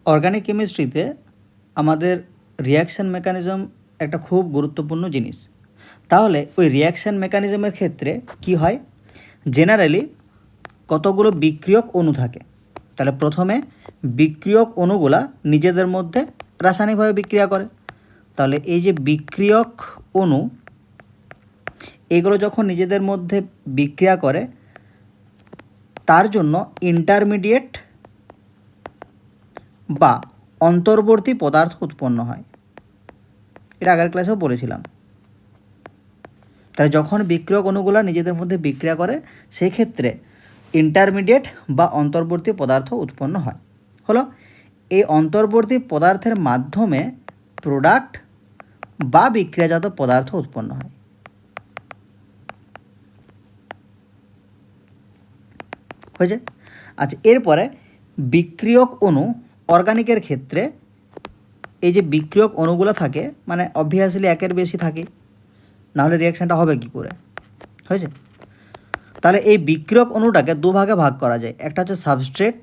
Organic কেমিস্ট্রিতে আমাদের reaction mechanism একটা খুব গুরুত্বপূর্ণ জিনিস। তাহলে ওই রিয়াকশান মেকানিজমের ক্ষেত্রে কি হয়, জেনারেলি কতগুলো বিক্রিয়ক অণু থাকে। তাহলে প্রথমে বিক্রিয়ক অণুগুলা নিজেদের মধ্যে রাসায়নিকভাবে বিক্রিয়া করে। তাহলে এই যে বিক্রিয়ক অণু, এগুলো যখন নিজেদের মধ্যে বিক্রিয়া করে, তার জন্য ইন্টারমিডিয়েট বা অন্তর্বর্তী পদার্থ উৎপন্ন হয়। এটা আগের ক্লাসেও বলেছিলাম। তাই যখন বিক্রিয়ক অণুগুলো নিজেদের মধ্যে বিক্রিয়া করে, সেক্ষেত্রে ইন্টারমিডিয়েট বা অন্তর্বর্তী পদার্থ উৎপন্ন হয়। হলো, এই অন্তর্বর্তী পদার্থের মাধ্যমে প্রোডাক্ট বা বিক্রিয়াজাত পদার্থ উৎপন্ন হয়। হয়েছে? আচ্ছা, এরপরে বিক্রিয়ক অণু অর্গানিকের ক্ষেত্রে এই যে বিক্রিয়ক অণুগুলো থাকে, মানে অবভিয়াসলি একের বেশি থাকে, নাহলে রিয়াকশানটা হবে কি করে? হয়েছে? তাহলে এই বিক্রিয়ক অণুটাকে দুভাগে ভাগ করা যায়। একটা হচ্ছে সাবস্ট্রেট,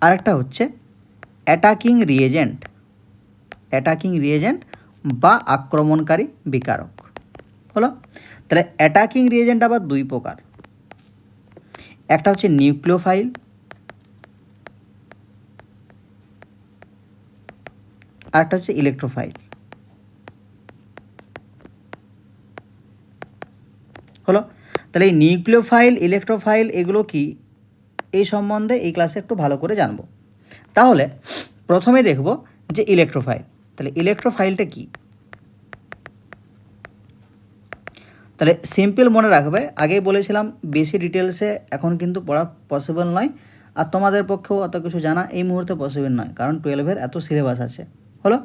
আরেকটা হচ্ছে অ্যাটাকিং রিয়েজেন্ট। অ্যাটাকিং রিয়েজেন্ট বা আক্রমণকারী বিকারক। হলো, তাহলে অ্যাটাকিং রিয়েজেন্ট আবার দুই প্রকার। একটা হচ্ছে নিউক্লিওফাইল, আরেকটা হচ্ছে ইলেকট্রোফাইল। হলো, তাহলে এই নিউক্লিওফাইল, ইলেকট্রোফাইল এগুলো কি, এই সম্বন্ধে এই ক্লাসে একটু ভালো করে জানব। তাহলে প্রথমে দেখব যে ইলেকট্রোফাইল। তাহলে ইলেকট্রোফাইলটা কি? তাহলে সিম্পল মনে রাখবে, আগেই বলেছিলাম বেশি ডিটেলসে এখন কিন্তু পড়া পসিবল নয়, আর তোমাদের পক্ষেও অত কিছু জানা এই মুহূর্তে পসিবল নয়, কারণ 12-এর এত সিলেবাস আছে। হলো,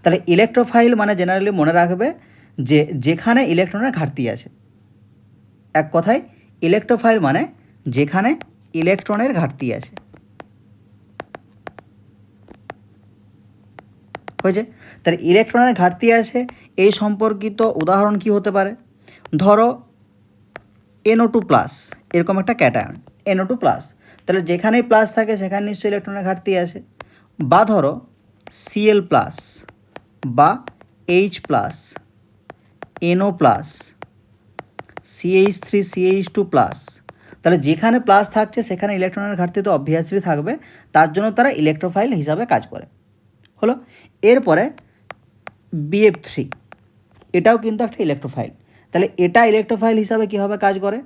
তাহলে ইলেকট্রোফাইল মানে জেনারেলি মনে রাখবে যে যেখানে ইলেকট্রনের ঘাটতি আছে। এক কথায় ইলেকট্রোফাইল মানে যেখানে ইলেকট্রনের ঘাটতি আছে। হয়েছে? তাহলে ইলেকট্রনের ঘাটতি আছে এই সম্পর্কিত উদাহরণ কি হতে পারে? ধরো NO2 প্লাস, এরকম একটা ক্যাটায়ন NO2 প্লাস, তাহলে যেখানেই প্লাস থাকে সেখানে নিশ্চয়ই ইলেকট্রনের ঘাটতি আছে। বা ধরো Cl প্লাস বা H plus, NO plus, CH3 CH2 plus, তাহলে যেখানে প্লাস থাকছে সেখানে ইলেকট্রনের ঘাটতি তো অবভিয়াসলি থাকবে, তার জন্য তারা ইলেকট্রোফাইল হিসাবে কাজ করে। হলো, এরপরে BF3, এটাও কিন্তু একটা ইলেকট্রোফাইল। তাহলে এটা ইলেকট্রোফাইল হিসাবে কীভাবে কাজ করে,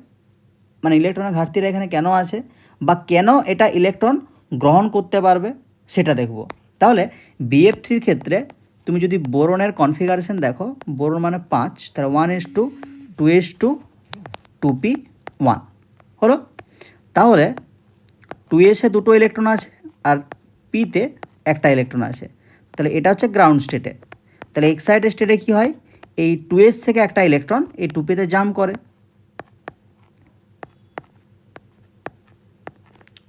মানে ইলেকট্রনের ঘাটতিটা এখানে কেন আছে বা কেন এটা ইলেকট্রন গ্রহণ করতে পারবে সেটা দেখব। তাহলে BF3-র ক্ষেত্রে তুমি যদি বোরনের কনফিগারেশন দেখো, বোরন মানে 5, তাহলে 1s2 2s2 2p1। হলো, তাহলে 2s-এ দুটো ইলেকট্রন আছে আর পিতে একটা ইলেকট্রন আছে। তাহলে এটা হচ্ছে গ্রাউন্ড স্টেটে। তাহলে এক্সাইটেড স্টেটে কী হয়, এই 2s থেকে একটা ইলেকট্রন এই 2p-তে জাম্প করে।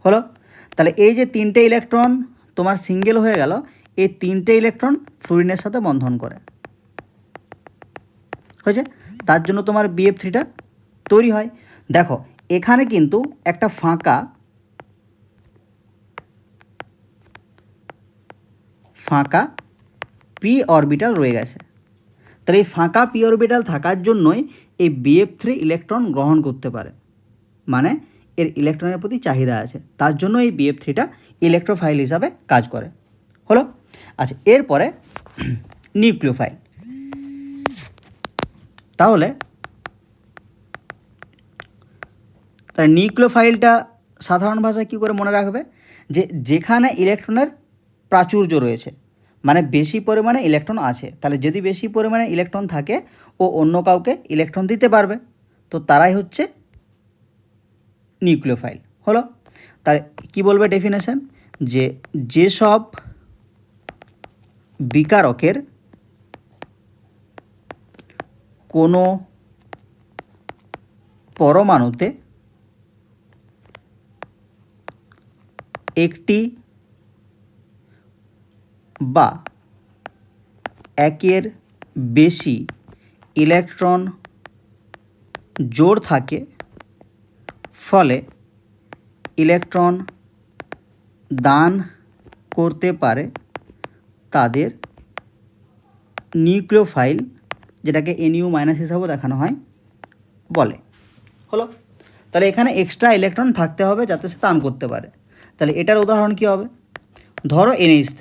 হলো, তাহলে এই যে তিনটে ইলেকট্রন তোমার সিঙ্গেল হয়ে গেল, এই তিনটে ইলেকট্রন ফ্লুরিনের সাথে বন্ধন করে। হয়েছে? তার জন্য তোমার BF3টা তৈরি হয়। দেখো এখানে কিন্তু একটা ফাঁকা পি অরবিটাল রয়ে গেছে। তাহলে এই ফাঁকা পি অরবিটাল থাকার জন্যই এই BF3 ইলেকট্রন গ্রহণ করতে পারে, মানে এর ইলেকট্রনের প্রতি চাহিদা আছে, তার জন্য এই BF3টা ইলেকট্রোফাইল হিসাবে কাজ করে। হলো, আচ্ছা, এরপরে নিউক্লিওফাইল। তাহলে নিউক্লিওফাইলটা সাধারণ ভাষায় কী করে মনে রাখবে, যে যেখানে ইলেকট্রনের প্রাচুর্য রয়েছে, মানে বেশি পরিমাণে ইলেকট্রন আছে, তাহলে যদি বেশি পরিমাণে ইলেকট্রন থাকে ও অন্য কাউকে ইলেকট্রন দিতে পারবে, তো তারাই হচ্ছে নিউক্লিওফাইল। হলো, তাহলে কী বলবে ডেফিনেশন, যে যেসব বিকারকের কোনো পরমাণুতে একটি বা একের বেশি ইলেকট্রন জোড় থাকে, ফলে ইলেকট্রন দান করতে পারে তাদের নিউক্লিওফাইল, যেটাকে NU মাইনাস হিসাবেও দেখানো হয়, বলে। হলো, তাহলে এখানে এক্সট্রা ইলেকট্রন থাকতে হবে যাতে সে দান করতে পারে। তাহলে এটার উদাহরণ কী হবে? ধরো NH3,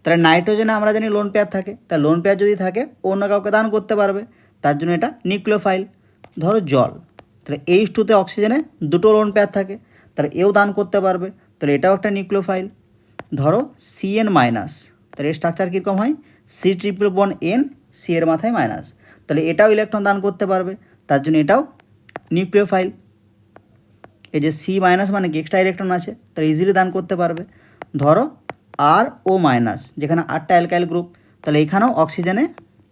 তাহলে নাইট্রোজেনে আমরা জানি লোন পেয়ার থাকে, তাহলে লোন পেয়ার যদি থাকে অন্য কাউকে দান করতে পারবে, তার জন্য এটা নিউক্লিওফাইল। ধরো জল, তাহলে H2তে অক্সিজেনে দুটো লোন পেয়ার থাকে, তাহলে এও দান করতে পারবে, তাহলে এটাও একটা নিউক্লিওফাইল। ধরো CN মাইনাস, তাহলে এর স্ট্রাকচার কীরকম হয়? C≡N, C এর মাথায় মাইনাস, তাহলে এটাও ইলেকট্রন দান করতে পারবে, তার জন্য এটাও নিউক্লিওফাইল। এই যে C মাইনাস মানে কি এক্সট্রা ইলেকট্রন আছে, তাহলে ইজিলি দান করতে পারবে। ধরো RO মাইনাস, যেখানে আটটা অ্যালকাইল গ্রুপ, তাহলে এখানেও অক্সিজেনে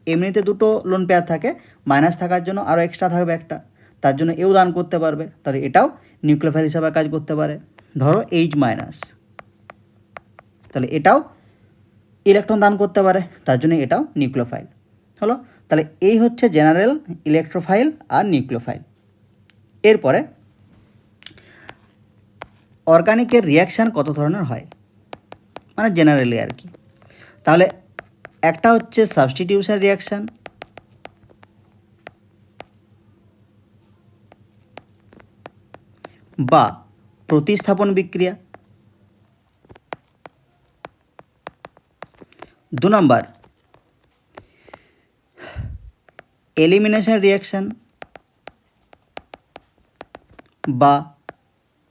এমনিতে দুটো লোন পেয়ার থাকে, মাইনাস থাকার জন্য আরও এক্সট্রা থাকবে একটা, তার জন্য এও দান করতে পারবে, তাহলে এটাও নিউক্লিওফাইল হিসাবে কাজ করতে পারে। ধরো H মাইনাস, তাহলে এটাও ইলেকট্রন দান করতে পারে, তার জন্য এটাও নিউক্লিওফাইল। হলো, তাহলে এই হচ্ছে জেনারেল ইলেকট্রোফাইল আর নিউক্লিওফাইল। এরপরে অর্গানিকের রিয়াকশান কত ধরনের হয়, মানে জেনারেলি আর কি। তাহলে একটা হচ্ছে সাবস্টিটিউশন রিয়াকশান, বা প্রতিস্থাপন বিক্রিয়া। 2 নম্বর এলিমিনেশন রিয়াকশান বা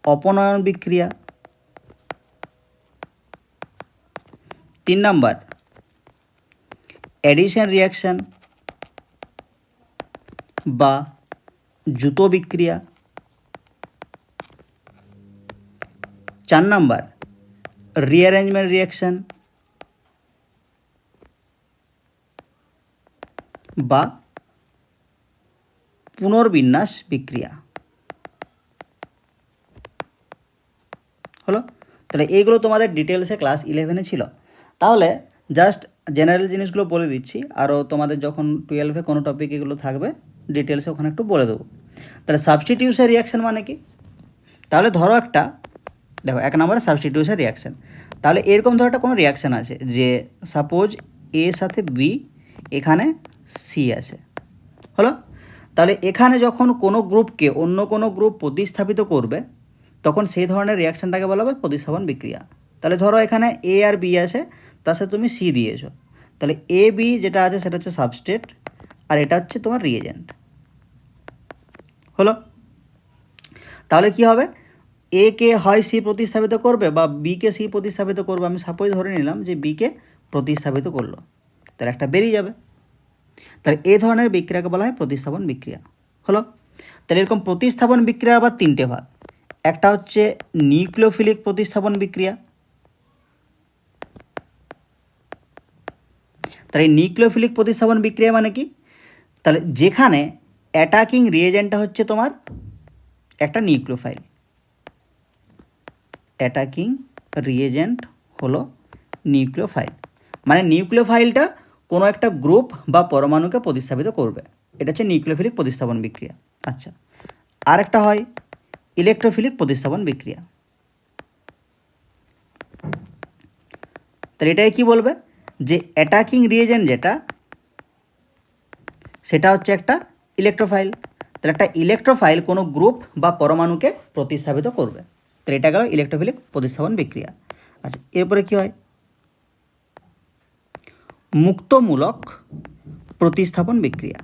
অপনয়ন বিক্রিয়া। 3 নম্বর এডিশন রিয়াকশান বা জুতো বিক্রিয়া। 4 নম্বর রিঅ্যারেঞ্জমেন্ট রিয়াকশান বা পুনর্বিন্যাস বিক্রিয়া। হলো, তাহলে এইগুলো তোমাদের ডিটেলসে ক্লাস 11-এ ছিল। তাহলে জাস্ট জেনারেল জিনিসগুলো বলে দিচ্ছি, আরও তোমাদের যখন 12-এ কোনো টপিক এগুলো থাকবে ডিটেলসে ওখানে একটু বলে দেবো। তাহলে সাবস্টিটিউশন রিয়াকশান মানে কি? তাহলে ধরো একটা, দেখো 1 নম্বরে সাবস্টিটিউশন রিয়াকশান, তাহলে এরকম ধরো একটা কোনো রিয়াকশান আছে যে সাপোজ A সাথে B, এখানে C আছে। হলো, তাহলে এখানে যখন কোনো গ্রুপকে অন্য কোনো গ্রুপ প্রতিস্থাপিত করবে তখন সেই ধরনের রিয়াকশানটাকে বলা হবে প্রতিস্থাপন বিক্রিয়া। তাহলে ধরো এখানে A আর B আছে, তার সাথে তুমি C দিয়েছো, তাহলে AB যেটা আছে সেটা হচ্ছে সাবস্ট্রেট, আর এটা হচ্ছে তোমার রিয়েজেন্ট। হলো, তাহলে কি হবে? A কে হয় C প্রতিস্থাপিত করবে বা B কে C প্রতিস্থাপিত করবে। আমি সাপোজ ধরে নিলাম যে B কে প্রতিস্থাপিত করলো, তাহলে একটা বেরিয়ে যাবে। তাহলে এই ধরনের বিক্রিয়াকে বলা হয় প্রতিস্থাপন বিক্রিয়া। হলো, তাহলে এরকম প্রতিস্থাপন বিক্রিয়ার আবার 3টে ভাগ। একটা হচ্ছে নিউক্লিওফিলিক প্রতিস্থাপন বিক্রিয়া। তাহলে নিউক্লিওফিলিক প্রতিস্থাপন বিক্রিয়া মানে কি? তাহলে যেখানে অ্যাটাকিং রিয়েজেন্টটা হচ্ছে তোমার একটা নিউক্লিওফাইল, অ্যাটাকিং রিয়েজেন্ট হলো নিউক্লিওফাইল, মানে নিউক্লিওফাইলটা কোনো একটা গ্রুপ বা পরমাণুকে প্রতিস্থাপিত করবে, এটা হচ্ছে নিউক্লিওফিলিক প্রতিস্থাপন বিক্রিয়া। আচ্ছা, আরেকটা হয় ইলেকট্রোফিলিক প্রতিস্থাপন বিক্রিয়া। তাহলে এটাই কি বলবে যে অ্যাটাকিং রিয়েজেন্ট যেটা সেটা হচ্ছে একটা ইলেকট্রোফাইল, তাহলে একটা ইলেকট্রোফাইল কোনো গ্রুপ বা পরমাণুকে প্রতিস্থাপিত করবে, তাহলে এটা গেল ইলেকট্রোফিলিক প্রতিস্থাপন বিক্রিয়া। আচ্ছা, এরপরে কি হয়? মুক্তমূলক প্রতিস্থাপন বিক্রিয়া।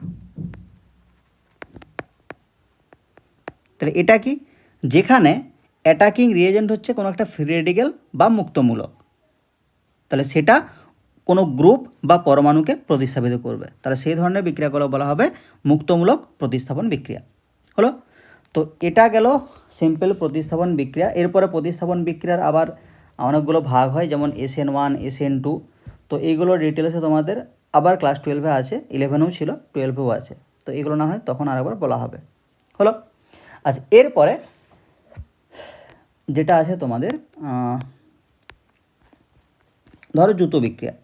তাহলে এটা কি? যেখানে অ্যাটাকিং রিয়েজেন্ট হচ্ছে কোনো একটা ফ্রি রেডিক্যাল বা মুক্তমূলক, তাহলে সেটা কোনো গ্রুপ বা পরমাণুকে প্রতিস্থাপিত করবে, তাহলে সেই ধরনের বিক্রিয়াগুলো বলা হবে মুক্তমূলক প্রতিস্থাপন বিক্রিয়া। হলো, তো এটা গেল সিম্পল প্রতিস্থাপন বিক্রিয়া। এরপরে প্রতিস্থাপন বিক্রিয়ার আবার অনেকগুলো ভাগ হয়, যেমন SN1, SN2, তো এইগুলো ডিটেলসে তোমাদের আবার ক্লাস 12-এ আছে, 11-এও ছিল, 12-এও আছে, তো এগুলো না হয় তখন আরেকবার বলা হবে। হলো, আচ্ছা, এরপরে যেটা আছে তোমাদের ধরো জুতো বিক্রিয়া।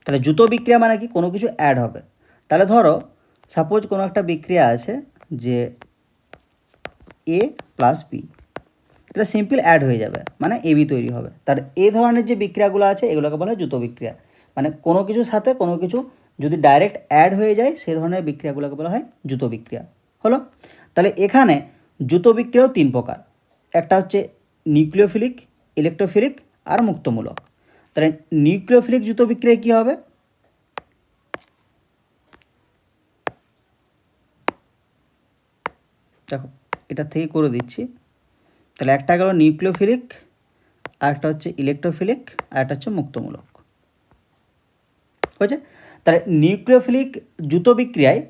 তাহলে জুতো বিক্রিয়া মানে কি? কোনো কিছু অ্যাড হবে। তাহলে ধরো সাপোজ কোনো একটা বিক্রিয়া আছে যে এ প্লাস বি, এটা সিম্পল অ্যাড হয়ে যাবে, মানে এবি তৈরি হবে। তার এই ধরনের যে বিক্রিয়াগুলো আছে এগুলোকে বলা হয় যুত বিক্রিয়া, মানে কোনো কিছুর সাথে কোনো কিছু যদি ডাইরেক্ট অ্যাড হয়ে যায় সেই ধরনের বিক্রিয়াগুলোকে বলা হয় যুত বিক্রিয়া। হলো, তাহলে এখানে যুত বিক্রিয়াও তিন প্রকার, একটা হচ্ছে নিউক্লিওফিলিক, ইলেকট্রোফিলিক আর মুক্তমূলক। তাহলে নিউক্লিওফিলিক যুত বিক্রিয়া কী হবে, দেখো এটা থেকে করে দিচ্ছি। তাহলে একটা গেল নিউক্লিওফিলিক, আর একটা হচ্ছে ইলেকট্রোফিলিক, আর একটা হচ্ছে মুক্তমূলক। হয়েছে? তাহলে নিউক্লিওফিলিক যুত বিক্রিয়ায়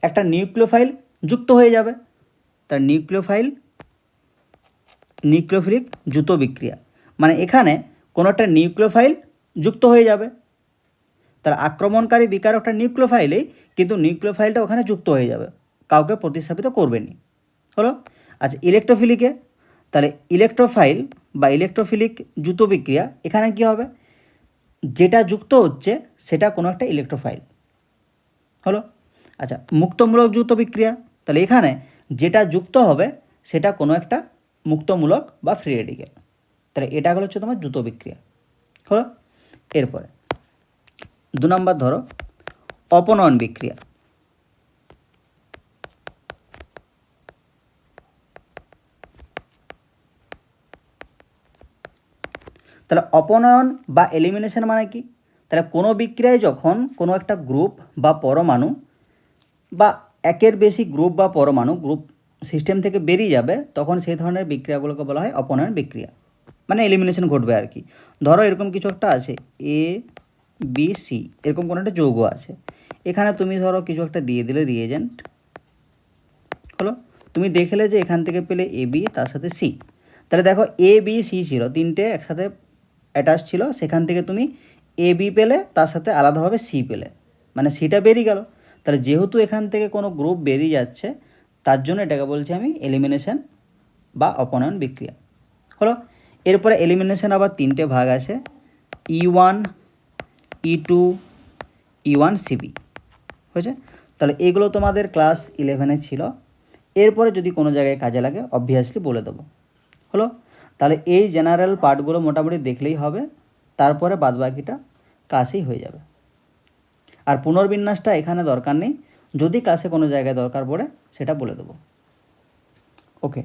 একটা নিউক্লিওফাইল যুক্ত হয়ে যাবে, তার নিউক্লিওফিলিক যুত বিক্রিয়া, মানে এখানে কোনো একটা নিউক্লিওফাইল যুক্ত হয়ে যাবে। তার আক্রমণকারী বিকারকটা নিউক্লিওফাইলেই, কিন্তু নিউক্লিওফাইলটা ওখানে যুক্ত হয়ে যাবে, কাউকে প্রতিস্থাপিত করবেনি। হলো, আচ্ছা ইলেকট্রোফিলিকে, তাহলে ইলেকট্রোফাইল বা ইলেকট্রোফিলিক যুত বিক্রিয়া, এখানে কি হবে, যেটা যুক্ত হচ্ছে সেটা কোনো একটা ইলেকট্রোফাইল। হলো, আচ্ছা মুক্তমূলক যুত বিক্রিয়া, তাহলে এখানে যেটা যুক্ত হবে সেটা কোনো একটা মুক্তমূলক বা ফ্রি রেডিক্যাল। তাহলে এটা হচ্ছে তোমার যুত বিক্রিয়া। হলো, এরপরে 2 নম্বর ধরো অপনয়ন বিক্রিয়া। তাহলে অপনয়ন বা এলিমিনেশন মানে কি, তাহলে কোনো বিক্রিয়ায় যখন কোনো একটা গ্রুপ বা পরমাণু বা একের বেশি গ্রুপ বা পরমাণু গ্রুপ সিস্টেম থেকে বেরিয়ে যাবে, তখন সেই ধরনের বিক্রিয়াগুলোকে বলা হয় অপনয়ন বিক্রিয়া, মানে এলিমিনেশন ঘটবে আর কি। ধরো এরকম কিছু একটা আছে, এ বি সি, এরকম কোনো একটা যৌগ আছে, এখানে তুমি ধরো কিছু একটা দিয়ে দিলে রিয়েজেন্ট। হলো, তুমি দেখলে যে এখান থেকে পেলে এ বি তার সাথে সি, তাহলে দেখো এ বি সি ছিল তিনটে একসাথে অ্যাটাচ ছিল, সেখান থেকে তুমি এ বি পেলে তার সাথে আলাদাভাবে সি পেলে, মানে সিটা বেরিয়ে গেল। তাহলে যেহেতু এখান থেকে কোনো গ্রুপ বেরিয়ে যাচ্ছে, তার জন্য এটাকে বলছি আমি এলিমিনেশন বা অপনয়ন বিক্রিয়া। হলো, এরপরে এলিমিনেশন আবার তিনটে ভাগ আছে, E1, E2, E1 সিবি। হয়েছে? তাহলে এগুলো তোমাদের ক্লাস 11-এ ছিল, এরপরে যদি কোনো জায়গায় কাজে লাগে অবভিয়াসলি বলে দেবো। হলো, তাহলে এই জেনারেল পার্টগুলো মোটামুটি দেখলেই হবে, তারপরে বাদবাকিটা ক্লাসেই হয়ে যাবে। আর পুনর্বিন্যাসটা এখানে দরকার নেই, যদি ক্লাসে কোনো জায়গায় দরকার পড়ে সেটা বলে দেবো। ওকে।